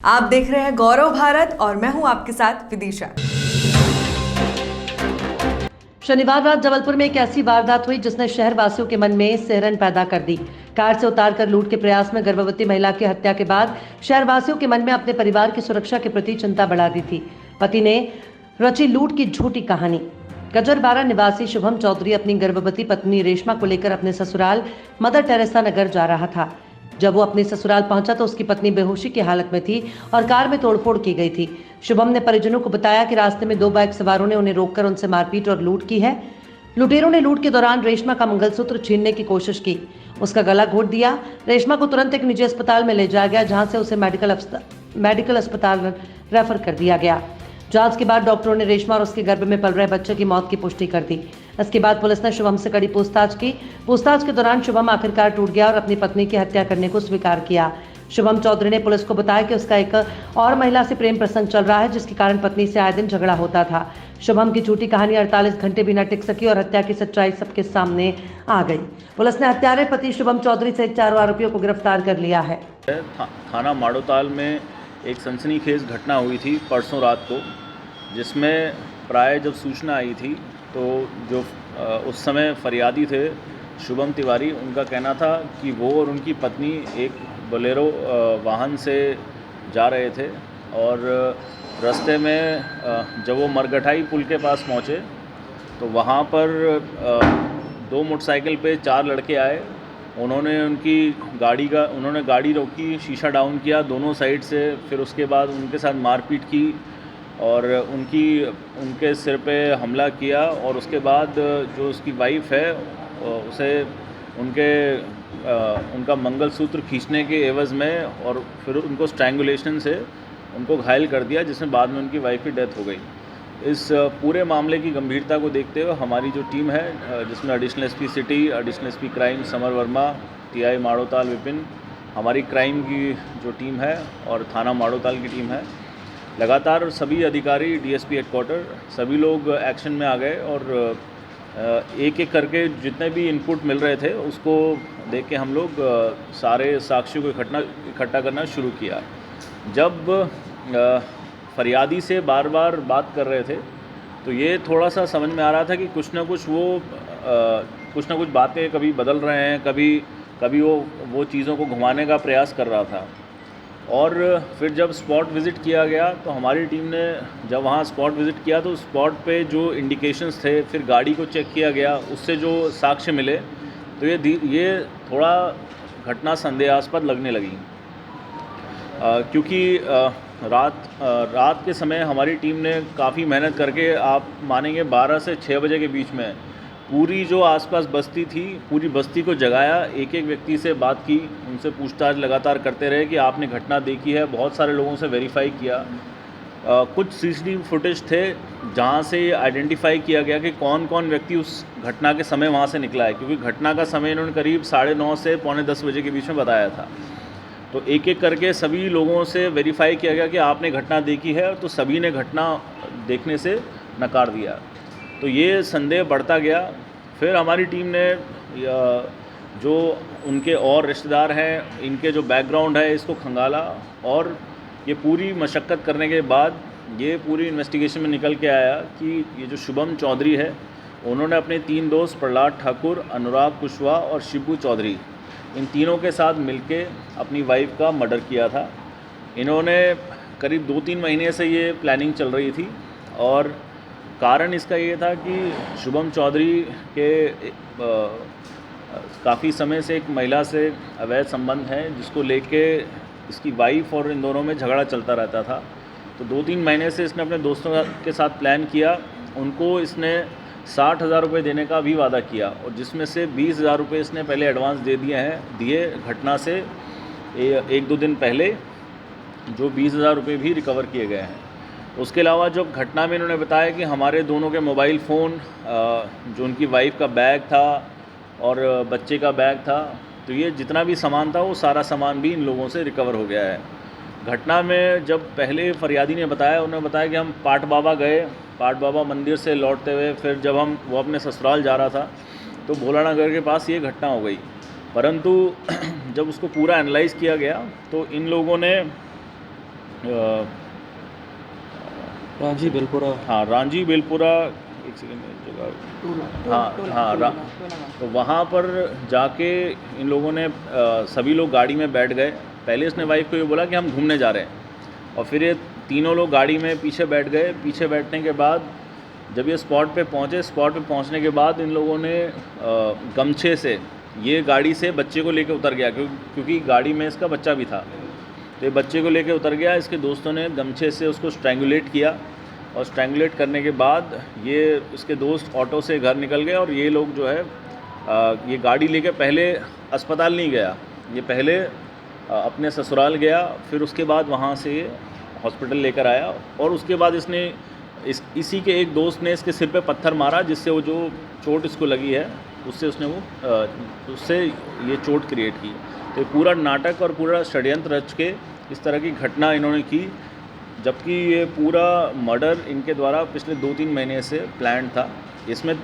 आप देख रहे हैं गौरव भारत और मैं हूं आपके साथ विदिशा। शनिवार रात जबलपुर में एक ऐसी वारदात हुई जिसने शहर वासियों के मन में सिहरन पैदा कर दी। कार से उतारकर लूट के प्रयास में गर्भवती महिला की हत्या के बाद शहर वासियों के मन में अपने परिवार की सुरक्षा के प्रति चिंता बढ़ा दी थी। पति ने रची लूट की झूठी कहानी। गजरबारा निवासी शुभम चौधरी अपनी गर्भवती पत्नी रेशमा को लेकर अपने ससुराल मदर टेरेसा नगर जा रहा था। जब वो अपने ससुराल पहुंचा तो उसकी पत्नी बेहोशी की हालत में थी और कार में तोड़फोड़ की गई थी। शुभम ने परिजनों को बताया कि रास्ते में दो बाइक सवारों ने उन्हें रोककर उनसे मारपीट और लूट की है। लुटेरों ने लूट के दौरान रेशमा का मंगलसूत्र छीनने की कोशिश की, उसका गला घोट दिया। रेशमा को तुरंत एक निजी अस्पताल में ले जाया गया, जहां से उसे मेडिकल अस्पताल रेफर कर दिया गया। जांच के बाद डॉक्टरों ने रेशमा और उसके गर्भ में पल रहे बच्चे की मौत की पुष्टि कर दी। इसके बाद पुलिस ने शुभम से कड़ी पूछताछ की। पूछताछ के दौरान शुभम आखिरकार टूट गया और अपनी पत्नी की हत्या करने को स्वीकार किया। शुभम चौधरी ने पुलिस को बताया कि उसका एक और महिला से प्रेम प्रसंग चल रहा है, जिसके कारण पत्नी से आए दिन झगड़ा होता था। शुभम की झूठी कहानी 48 घंटे भी न टिक सकी और हत्या की सच्चाई सबके सामने आ गई। पुलिस ने हत्यारे पति शुभम चौधरी सहित 4 आरोपियों को गिरफ्तार कर लिया है। थाना माड़ोताल में एक सनसनीखेज घटना हुई थी परसों रात को, जिसमें प्राय जब सूचना आई थी तो जो उस समय फरियादी थे शुभम तिवारी, उनका कहना था कि वो और उनकी पत्नी एक बोलेरो वाहन से जा रहे थे और रास्ते में जब वो मरगठाई पुल के पास पहुँचे तो वहाँ पर 2 मोटरसाइकिल पे 4 लड़के आए। उन्होंने गाड़ी रोकी, शीशा डाउन किया दोनों साइड से, फिर उसके बाद उनके साथ मारपीट की और उनके सिर पे हमला किया और उसके बाद जो उसकी वाइफ है उसे उनका मंगलसूत्र खींचने के एवज़ में और फिर उनको स्ट्रैंगुलेशन से उनको घायल कर दिया, जिसमें बाद में उनकी वाइफ की डेथ हो गई। इस पूरे मामले की गंभीरता को देखते हुए हमारी जो टीम है, जिसमें additional SP city, additional SP crime Samar Verma, TI Madhotal Vipin, हमारी क्राइम की जो टीम है और थाना माड़ोताल की टीम है, लगातार सभी अधिकारी, डीएसपी हेडक्वार्टर, सभी लोग एक्शन में आ गए और एक एक करके जितने भी इनपुट मिल रहे थे उसको देख के हम लोग सारे साक्ष्यों को इकट्ठा करना शुरू किया। जब फरियादी से बार बार बात कर रहे थे तो ये थोड़ा सा समझ में आ रहा था कि कुछ ना कुछ बातें कभी बदल रहे हैं, कभी वो चीज़ों को घुमाने का प्रयास कर रहा था। और फिर जब स्पॉट विज़िट किया गया तो हमारी टीम ने जब वहाँ स्पॉट विज़िट किया तो स्पॉट पे जो इंडिकेशंस थे, फिर गाड़ी को चेक किया गया, उससे जो साक्ष्य मिले तो ये थोड़ा घटना संदेहास्पद लगने लगी, क्योंकि रात के समय हमारी टीम ने काफ़ी मेहनत करके, आप मानेंगे 12 से 6 बजे के बीच में पूरी जो आसपास बस्ती थी, पूरी बस्ती को जगाया, एक एक व्यक्ति से बात की, उनसे पूछताछ लगातार करते रहे कि आपने घटना देखी है। बहुत सारे लोगों से वेरीफाई किया। कुछ सीसीटीवी फुटेज थे जहां से आइडेंटिफाई किया गया कि कौन कौन व्यक्ति उस घटना के समय वहां से निकला है, क्योंकि घटना का समय इन्होंने करीब 9:30 से 9:45 बजे के बीच में बताया था। तो एक एक करके सभी लोगों से वेरीफाई किया गया कि आपने घटना देखी है, तो सभी ने घटना देखने से नकार दिया। तो ये संदेह बढ़ता गया। फिर हमारी टीम ने जो उनके और रिश्तेदार हैं, इनके जो बैकग्राउंड है, इसको खंगाला और ये पूरी मशक्क़त करने के बाद ये पूरी इन्वेस्टिगेशन में निकल के आया कि ये जो शुभम चौधरी है, उन्होंने अपने 3 दोस्त प्रहलाद ठाकुर, अनुराग कुशवाहा और शिबू चौधरी, इन तीनों के साथ मिलके अपनी वाइफ का मर्डर किया था। इन्होंने करीब 2-3 महीने से ये प्लानिंग चल रही थी और कारण इसका ये था कि शुभम चौधरी के काफ़ी समय से एक महिला से अवैध संबंध है, जिसको लेके इसकी वाइफ और इन दोनों में झगड़ा चलता रहता था। तो 2-3 महीने से इसने अपने दोस्तों के साथ प्लान किया। उनको इसने 60,000 रुपये देने का भी वादा किया और जिसमें से 20,000 रुपये इसने पहले एडवांस दे दिए घटना से 1-2 दिन पहले, जो 20,000 रुपये भी रिकवर किए गए हैं। उसके अलावा जो घटना में इन्होंने बताया कि हमारे दोनों के मोबाइल फ़ोन, जो उनकी वाइफ का बैग था और बच्चे का बैग था, तो ये जितना भी सामान था वो सारा सामान भी इन लोगों से रिकवर हो गया है। घटना में जब पहले फरियादी ने बताया, उन्होंने बताया कि हम पाट बाबा गए, पाट बाबा मंदिर से लौटते हुए फिर जब वो अपने ससुराल जा रहा था तो भोलानगर के पास ये घटना हो गई। परंतु जब उसको पूरा एनालाइज़ किया गया तो इन लोगों ने अ, रांझी बेलपुरा हाँ रांझी बेलपुरा, एक सेकेंड जगह, हाँ, तो वहाँ पर जाके इन लोगों ने सभी लोग गाड़ी में बैठ गए। पहले इसने वाइफ को ये बोला कि हम घूमने जा रहे हैं, और फिर ये तीनों लोग गाड़ी में पीछे बैठ गए। पीछे बैठने के बाद जब ये स्पॉट पे पहुँचे, स्पॉट पे पहुँचने के बाद इन लोगों ने गमछे से ये गाड़ी से बच्चे को लेके उतर गया, क्योंकि गाड़ी में इसका बच्चा भी था। तो ये बच्चे को लेके उतर गया, इसके दोस्तों ने गमछे से उसको स्ट्रैंगुलेट किया, और स्ट्रैंगुलेट करने के बाद ये इसके दोस्त ऑटो से घर निकल गए। और ये लोग जो है ये गाड़ी लेके पहले अस्पताल नहीं गया, ये पहले अपने ससुराल गया, फिर उसके बाद वहाँ से हॉस्पिटल लेकर आया। और उसके बाद इसने इसी के एक दोस्त ने इसके सिर पे पत्थर मारा, जिससे वो जो चोट इसको लगी है उससे ये चोट क्रिएट की। तो पूरा नाटक और पूरा षड्यंत्र रच के इस तरह की घटना इन्होंने की, जबकि ये पूरा मर्डर इनके द्वारा पिछले 2-3 महीने से प्लान था। इसमें